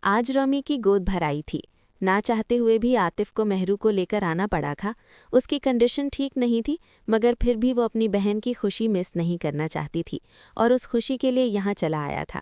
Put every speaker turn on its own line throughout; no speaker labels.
आज रोमी की गोद भर आई थी। ना चाहते हुए भी आतिफ को मेहरू को लेकर आना पड़ा था। उसकी कंडीशन ठीक नहीं थी, मगर फिर भी वो अपनी बहन की खुशी मिस नहीं करना चाहती थी और उस खुशी के लिए यहाँ चला आया था।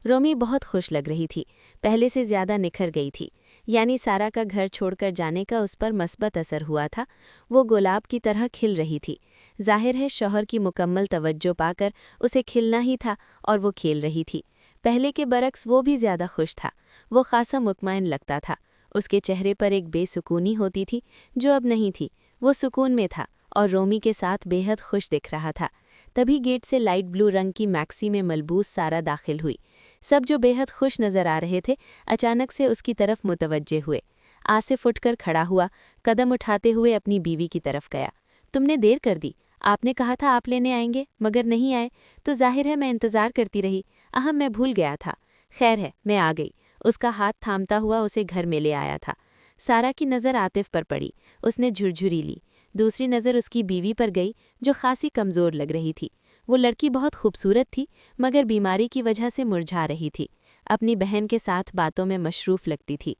रोमी बहुत खुश लग रही थी, पहले से ज़्यादा निखर गई थी। यानी सारा का घर छोड़कर जाने का उस पर मस्बत असर हुआ था। वो गुलाब की तरह खिल रही थी। जाहिर है शौहर की मुकम्मल तवज्जो पाकर उसे खिलना ही था और वो खेल रही थी। पहले के बरक्स वो भी ज़्यादा खुश था। वो खासा मुतमईन लगता था। उसके चेहरे पर एक बेसुकूनी होती थी जो अब नहीं थी। वो सुकून में था और रोमी के साथ बेहद खुश दिख रहा था। तभी गेट से लाइट ब्लू रंग की मैक्सी में मलबूस सारा दाखिल हुई। सब जो बेहद खुश नजर आ रहे थे अचानक से उसकी तरफ मुतवज्जे हुए। आसिफ उठकर खड़ा हुआ, कदम उठाते हुए अपनी बीवी की तरफ गया। तुमने देर कर दी। आपने कहा था आप लेने आएंगे मगर नहीं आए, तो जाहिर है मैं इंतज़ार करती रही। अहम मैं भूल गया था। खैर है मैं आ गई। उसका हाथ थामता हुआ उसे घर में ले आया था। सारा की नज़र आतिफ पर पड़ी। उसने झुरझुरी ली। दूसरी नज़र उसकी बीवी पर गई जो खासी कमज़ोर लग रही थी। वो लड़की बहुत खूबसूरत थी मगर बीमारी की वजह से मुरझा रही थी। अपनी बहन के साथ बातों में मशरूफ़ लगती थी।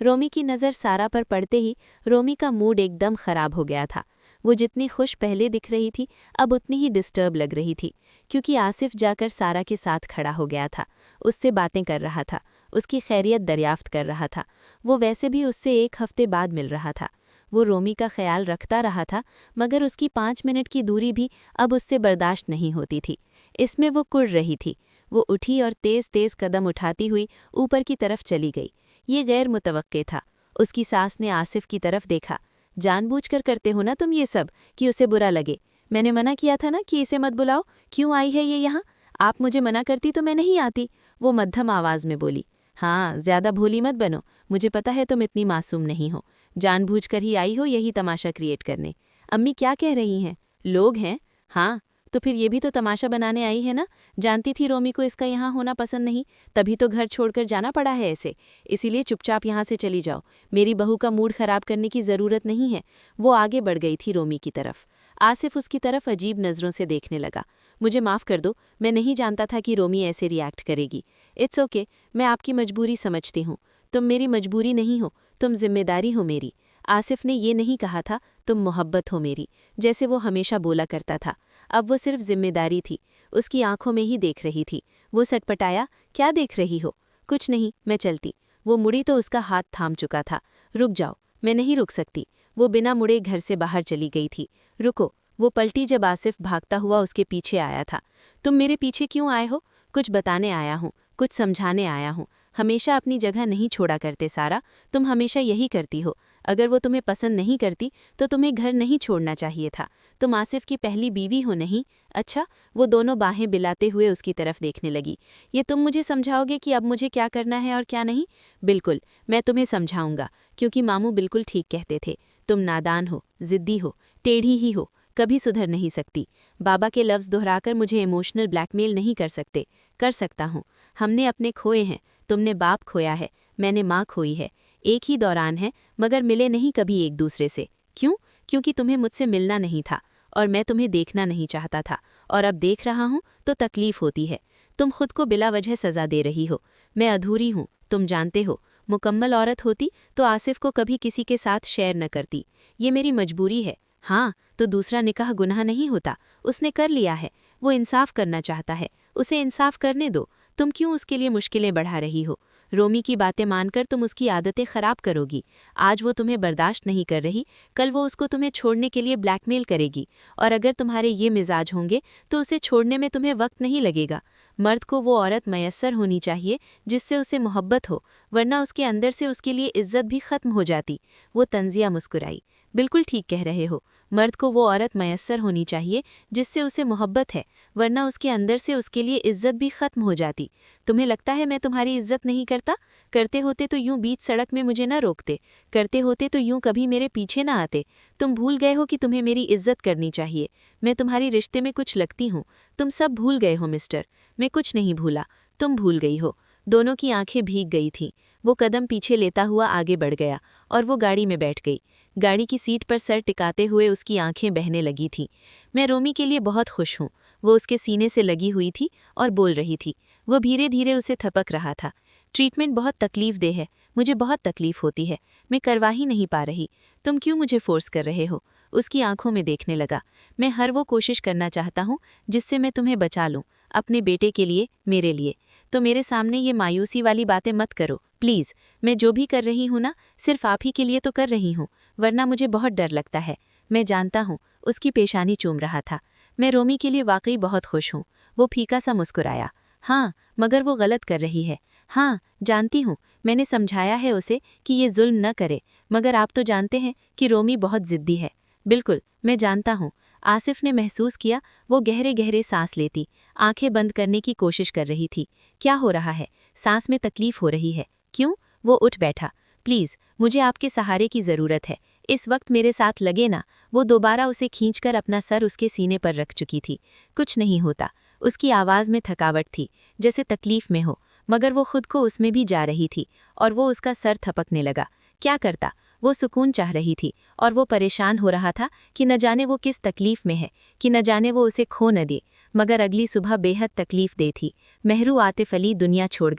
रोमी की नज़र सारा पर पड़ते ही रोमी का मूड एकदम ख़राब हो गया था। वो जितनी खुश पहले दिख रही थी अब उतनी ही डिस्टर्ब लग रही थी, क्योंकि आसिफ जाकर सारा के साथ खड़ा हो गया था। उससे बातें कर रहा था, उसकी खैरियत दरियाफ्त कर रहा था। वो वैसे भी उससे 1 हफ्ते बाद मिल रहा था। वो रोमी का ख्याल रखता रहा था, मगर उसकी 5 मिनट की दूरी भी अब उससे बर्दाश्त नहीं होती थी। इसमें वो कुड़ रही थी। वो उठी और तेज़ तेज़ कदम उठाती हुई ऊपर की तरफ चली गई। ये गैर मुतवक्के था। उसकी सास ने आसिफ की तरफ देखा। जानबूझकर करते हो ना तुम ये सब कि उसे बुरा लगे। मैंने मना किया था ना कि इसे मत बुलाओ। क्यों आई है ये यहाँ? आप मुझे मना करती तो मैं नहीं आती। वो मध्यम आवाज़ में बोली। हाँ, ज़्यादा भोली मत बनो। मुझे पता है तुम इतनी मासूम नहीं हो। जानबूझकर ही आई हो यही तमाशा क्रिएट करने। अम्मी क्या कह रही हैं? लोग हैं? हाँ, तो फिर ये भी तो तमाशा बनाने आई है ना? जानती थी रोमी को इसका यहाँ होना पसंद नहीं, तभी तो घर छोड़कर जाना पड़ा है ऐसे। इसीलिए चुपचाप यहाँ से चली जाओ। मेरी बहू का मूड खराब करने की ज़रूरत नहीं है। वो आगे बढ़ गई थी रोमी की तरफ। आसिफ उसकी तरफ अजीब नज़रों से देखने लगा। मुझे माफ़ कर दो, मैं नहीं जानता था कि रोमी ऐसे रिएक्ट करेगी। इट्स ओके, मैं आपकी मजबूरी समझती हूँ। तुम मेरी मजबूरी नहीं हो, तुम जिम्मेदारी हो मेरी। आसिफ ने ये नहीं कहा था तुम मोहब्बत हो मेरी, जैसे वो हमेशा बोला करता था। अब वो सिर्फ जिम्मेदारी थी। उसकी आंखों में ही देख रही थी। वो सटपटाया, क्या देख रही हो? कुछ नहीं, मैं चलती। वो मुड़ी तो उसका हाथ थाम चुका था। रुक जाओ। मैं नहीं रुक सकती। वो बिना मुड़े घर से बाहर चली गई थी। रुको। वो पलटी जब आसिफ भागता हुआ उसके पीछे आया था। तुम मेरे पीछे क्यों आए हो? कुछ बताने आया हूँ, कुछ समझाने आया हूँ। हमेशा अपनी जगह नहीं छोड़ा करते सारा, तुम हमेशा यही करती हो। अगर वो तुम्हें पसंद नहीं करती तो तुम्हें घर नहीं छोड़ना चाहिए था। तुम आसिफ की पहली बीवी हो नहीं? अच्छा। वो दोनों बाहें बिलाते हुए उसकी तरफ देखने लगी। ये तुम मुझे समझाओगे कि अब मुझे क्या करना है और क्या नहीं? बिल्कुल, मैं तुम्हें समझाऊंगा, क्योंकि मामू बिल्कुल ठीक कहते थे। तुम नादान हो, ज़िद्दी हो, टेढ़ी ही हो, कभी सुधर नहीं सकती। बाबा के लफ्ज़ दोहराकर मुझे इमोशनल ब्लैकमेल नहीं कर सकते। कर सकता हूँ। हमने अपने खोए हैं। तुमने बाप खोया है, मैंने माँ खोई है। एक ही दौरान है, मगर मिले नहीं कभी एक दूसरे से। क्यों? क्योंकि तुम्हें मुझसे मिलना नहीं था और मैं तुम्हें देखना नहीं चाहता था, और अब देख रहा हूँ तो तकलीफ होती है। तुम खुद को बिला वजह सज़ा दे रही हो। मैं अधूरी हूँ, तुम जानते हो। मुकम्मल औरत होती तो आसिफ को कभी किसी के साथ शेयर न करती। ये मेरी मजबूरी है। हाँ, तो दूसरा निकाह गुनाह नहीं होता। उसने कर लिया है। वो इंसाफ करना चाहता है, उसे इंसाफ करने दो। तुम क्यों उसके लिए मुश्किलें बढ़ा रही हो? रोमी की बातें मानकर तुम उसकी आदतें ख़राब करोगी। आज वो तुम्हें बर्दाश्त नहीं कर रही, कल वो उसको तुम्हें छोड़ने के लिए ब्लैकमेल करेगी। और अगर तुम्हारे ये मिजाज होंगे तो उसे छोड़ने में तुम्हें वक्त नहीं लगेगा। मर्द को वो औरत मयस्सर होनी चाहिए जिससे उसे मोहब्बत हो, वरना उसके अंदर से उसके लिए इज्जत भी ख़त्म हो जाती। वो तंजिया मुस्कुराई। बिल्कुल ठीक कह रहे हो। मर्द को वो औरत मयस्सर होनी चाहिए जिससे उसे मोहब्बत है, वरना उसके अंदर से उसके लिए इज्जत भी ख़त्म हो जाती। तुम्हें लगता है मैं तुम्हारी इज्जत नहीं करता? करते होते तो यूं बीच सड़क में मुझे न रोकते। करते होते तो यूं कभी मेरे पीछे ना आते। तुम भूल गए हो कि तुम्हें मेरी इज्जत करनी चाहिए। मैं तुम्हारी रिश्ते में कुछ लगती हूँ। तुम सब भूल गए हो मिस्टर। मैं कुछ नहीं भूला, तुम भूल गई हो। दोनों की आंखें भीग गई थीं। वो कदम पीछे लेता हुआ आगे बढ़ गया और वो गाड़ी में बैठ गई। गाड़ी की सीट पर सर टिकाते हुए उसकी आंखें बहने लगी थीं। मैं रोमी के लिए बहुत खुश हूँ। वो उसके सीने से लगी हुई थी और बोल रही थी। वो धीरे धीरे उसे थपक रहा था। ट्रीटमेंट बहुत तकलीफदेह है, मुझे बहुत तकलीफ होती है, मैं करवा ही नहीं पा रही। तुम क्यों मुझे फोर्स कर रहे हो? उसकी आंखों में देखने लगा। मैं हर वो कोशिश करना चाहता हूँ जिससे मैं तुम्हें बचा लूँ, अपने बेटे के लिए, मेरे लिए। तो मेरे सामने ये मायूसी वाली बातें मत करो प्लीज़। मैं जो भी कर रही हूँ ना, सिर्फ आप ही के लिए तो कर रही हूँ, वरना मुझे बहुत डर लगता है। मैं जानता हूँ। उसकी पेशानी चूम रहा था। मैं रोमी के लिए वाकई बहुत खुश हूँ। वो फीका सा मुस्कुराया। हाँ, मगर वो गलत कर रही है। हाँ, जानती हूँ, मैंने समझाया है उसे कि ये जुल्म न करे, मगर आप तो जानते हैं कि रोमी बहुत ज़िद्दी है। बिल्कुल, मैं जानता हूँ। आसिफ ने महसूस किया, वो गहरे गहरे सांस लेती, आंखें बंद करने की कोशिश कर रही थी। क्या हो रहा है? सांस में तकलीफ हो रही है। क्यों? वो उठ बैठा। प्लीज़, मुझे आपके सहारे की ज़रूरत है। इस वक्त मेरे साथ लगे ना। वो दोबारा उसे खींचकर अपना सर उसके सीने पर रख चुकी थी। कुछ नहीं होता। उसकी आवाज़ में थकावट थी, जैसे तकलीफ में हो, मगर वो खुद को उसमें भी जा रही थी और वो उसका सर थपकने लगा। क्या करता? वो सुकून चाह रही थी और वो परेशान हो रहा था कि न जाने वो किस तकलीफ में है, कि न जाने वो उसे खो न दे। मगर अगली सुबह बेहद तकलीफ दे थी। महरू आतिफ अली दुनिया छोड़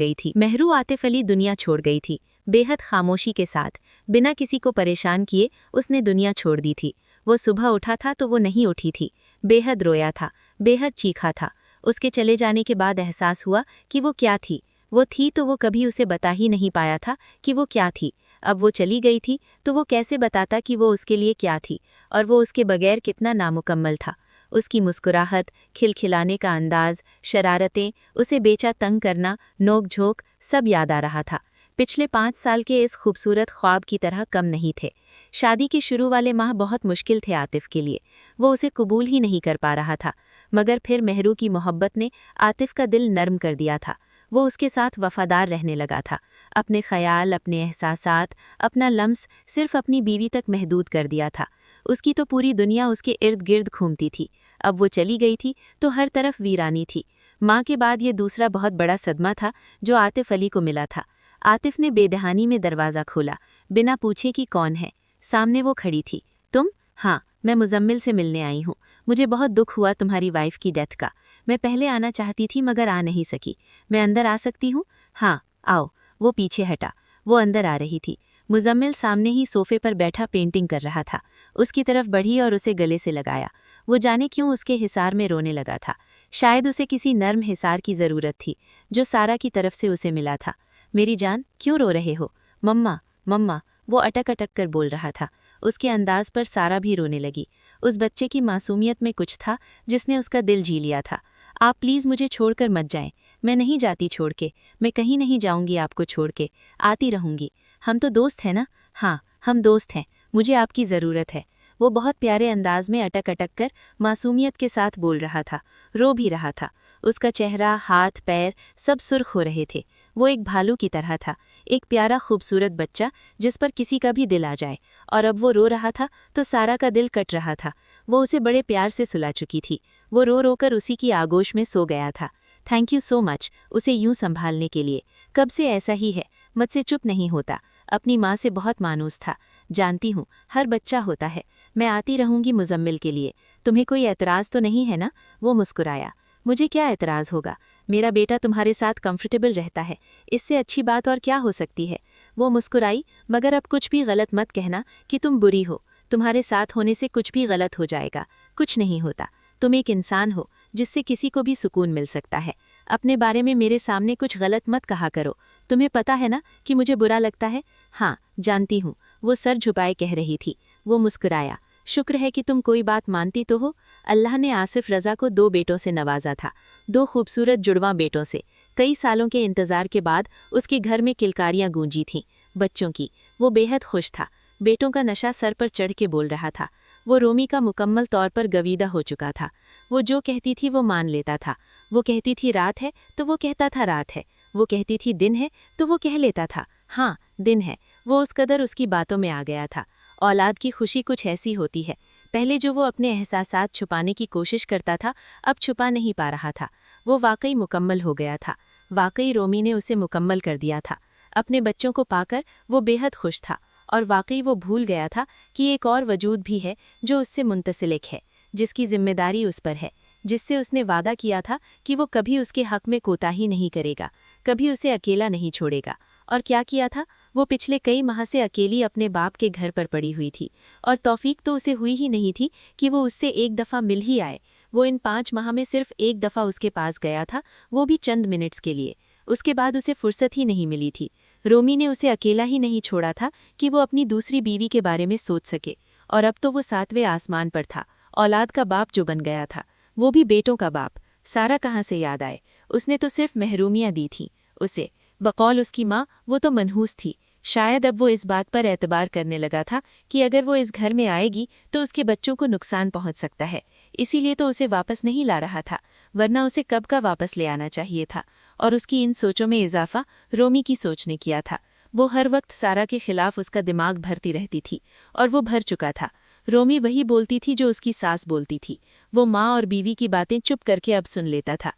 गई थी। बेहद खामोशी के साथ, बिना किसी को परेशान किए उसने दुनिया छोड़ दी थी। वो सुबह उठा था तो वो नहीं उठी थी। बेहद रोया था, बेहद चीखा था। उसके चले जाने के बाद एहसास हुआ कि वो क्या थी। वो थी तो वो कभी उसे बता ही नहीं पाया था कि वो क्या थी। अब वो चली गई थी तो वो कैसे बताता कि वो उसके लिए क्या थी और वो उसके बगैर कितना नामुकम्मल था। उसकी मुस्कुराहट, खिलखिलाने का अंदाज, शरारतें, उसे बेचा तंग करना, नोक-झोंक, सब याद आ रहा था। पिछले 5 साल के इस खूबसूरत ख्वाब की तरह कम नहीं थे। शादी के शुरू वाले माह बहुत मुश्किल थे आतिफ के लिए। वो उसे कबूल ही नहीं कर पा रहा था, मगर फिर महरू की मोहब्बत ने आतिफ का दिल नर्म कर दिया था। वो उसके साथ वफादार रहने लगा था। अपने ख्याल, अपने एहसासात, अपना लम्स सिर्फ अपनी बीवी तक महदूद कर दिया था। उसकी तो पूरी दुनिया उसके इर्द गिर्द घूमती थी। अब वो चली गई थी तो हर तरफ वीरानी थी। माँ के बाद ये दूसरा बहुत बड़ा सदमा था जो आतिफ अली को मिला था। आतिफ ने बेदहानी में दरवाज़ा खोला, बिना पूछे कि कौन है। सामने वो खड़ी थी। तुम? हाँ, मैं मुजम्मिल से मिलने आई हूँ। मुझे बहुत दुख हुआ तुम्हारी वाइफ की डेथ का। मैं पहले आना चाहती थी मगर आ नहीं सकी। मैं अंदर आ सकती हूँ? हाँ, आओ। वो पीछे हटा। वो अंदर आ रही थी। मुजम्मिल सामने ही सोफे पर बैठा पेंटिंग कर रहा था। उसकी तरफ बढ़ी और उसे गले से लगाया। वो जाने क्यों उसके हिसार में रोने लगा था। शायद उसे किसी नर्म हिसार की ज़रूरत थी जो सारा की तरफ से उसे मिला था। मेरी जान, क्यों रो रहे हो? मम्मा, मम्मा, वो अटक अटक कर बोल रहा था। उसके अंदाज पर सारा भी रोने लगी। उस बच्चे की मासूमियत में कुछ था जिसने उसका दिल जी लिया था। आप प्लीज़ मुझे छोड़कर मत जाएं। मैं नहीं जाती छोड़ के। मैं कहीं नहीं जाऊंगी आपको छोड़ के। आती रहूंगी। हम तो दोस्त हैं ना? हाँ, हम दोस्त हैं। मुझे आपकी ज़रूरत है। वो बहुत प्यारे अंदाज में अटक अटक कर मासूमियत के साथ बोल रहा था। रो भी रहा था। उसका चेहरा, हाथ, पैर सब सुर्ख हो रहे थे। वो एक भालू की तरह था, एक प्यारा खूबसूरत बच्चा जिस पर किसी का भी दिल आ जाए। और अब वो रो रहा था तो सारा का दिल कट रहा था। वो उसे बड़े प्यार से सुला चुकी थी। वो रो रो कर उसी की आगोश में सो गया था। थैंक यू सो मच उसे यूं संभालने के लिए। कब से ऐसा ही है, मुझसे चुप नहीं होता। अपनी माँ से बहुत मानूस था। जानती हूँ, हर बच्चा होता है। मैं आती रहूंगी मुजम्मिल के लिए। तुम्हें कोई एतराज़ तो नहीं है ना? वो मुस्कुराया। मुझे क्या एतराज़ होगा? मेरा बेटा तुम्हारे साथ कंफर्टेबल रहता है। इससे अच्छी बात और क्या हो सकती है? वो मुस्कुराई। मगर अब कुछ भी गलत मत कहना कि तुम बुरी हो। तुम्हारे साथ होने से कुछ भी गलत हो जाएगा। कुछ नहीं होता। तुम एक इंसान हो जिससे किसी को भी सुकून मिल सकता है। अपने बारे में मेरे सामने कुछ गलत मत कहा करो। तुम्हें पता है ना कि मुझे बुरा लगता है? हाँ, जानती हूँ। वो सर झुकाए कह रही थी। वो मुस्कुराया। शुक्र है कि तुम कोई बात मानती तो हो। अल्लाह ने आसिफ रज़ा को 2 बेटों से नवाजा था, 2 खूबसूरत जुड़वां बेटों से। कई सालों के इंतज़ार के बाद उसके घर में किलकारियाँ गूंजी थीं, बच्चों की। वो बेहद खुश था। बेटों का नशा सर पर चढ़ के बोल रहा था। वो रोमी का मुकम्मल तौर पर गवीदा हो चुका था। वो जो कहती थी वो मान लेता था। वो कहती थी रात है तो वो कहता था रात है। वो कहती थी दिन है तो वो कह लेता था हाँ दिन है। वो उस कदर उसकी बातों में आ गया था। औलाद की खुशी कुछ ऐसी होती है। पहले जो वो अपने एहसासात छुपाने की कोशिश करता था, अब छुपा नहीं पा रहा था। वो वाकई मुकम्मल हो गया था। वाकई रोमी ने उसे मुकम्मल कर दिया था। अपने बच्चों को पाकर वो बेहद खुश था और वाकई वो भूल गया था कि एक और वजूद भी है जो उससे मुंतसिलिक है, जिसकी जिम्मेदारी उस पर है, जिससे उसने वादा किया था कि वो कभी उसके हक में कोताही नहीं करेगा,
कभी उसे अकेला नहीं छोड़ेगा। और क्या किया था? वो पिछले कई माह से अकेली अपने बाप के घर पर पड़ी हुई थी, और तौफीक तो उसे हुई ही नहीं थी कि वो उससे एक दफ़ा मिल ही आए। वो इन 5 माह में सिर्फ एक दफ़ा उसके पास गया था, वो भी चंद मिनट्स के लिए। उसके बाद उसे फुर्सत ही नहीं मिली थी। रोमी ने उसे अकेला ही नहीं छोड़ा था कि वो अपनी दूसरी बीवी के बारे में सोच सके। और अब तो वो 7वें आसमान पर था, औलाद का बाप जो बन गया था, वो भी बेटों का बाप। सारा कहाँ से याद आए? उसने तो सिर्फ महरूमियाँ दी थीं उसे। बकौल उसकी माँ, वो तो मनहूस थी। शायद अब वो इस बात पर एतबार करने लगा था कि अगर वो इस घर में आएगी तो उसके बच्चों को नुकसान पहुंच सकता है, इसीलिए तो उसे वापस नहीं ला रहा था, वरना उसे कब का वापस ले आना चाहिए था। और उसकी इन सोचों में इजाफा रोमी की सोच ने किया था। वो हर वक्त सारा के खिलाफ उसका दिमाग भरती रहती थी, और वो भर चुका था। रोमी वही बोलती थी जो उसकी सास बोलती थी। वो माँ और बीवी की बातें चुप करके अब सुन लेता था।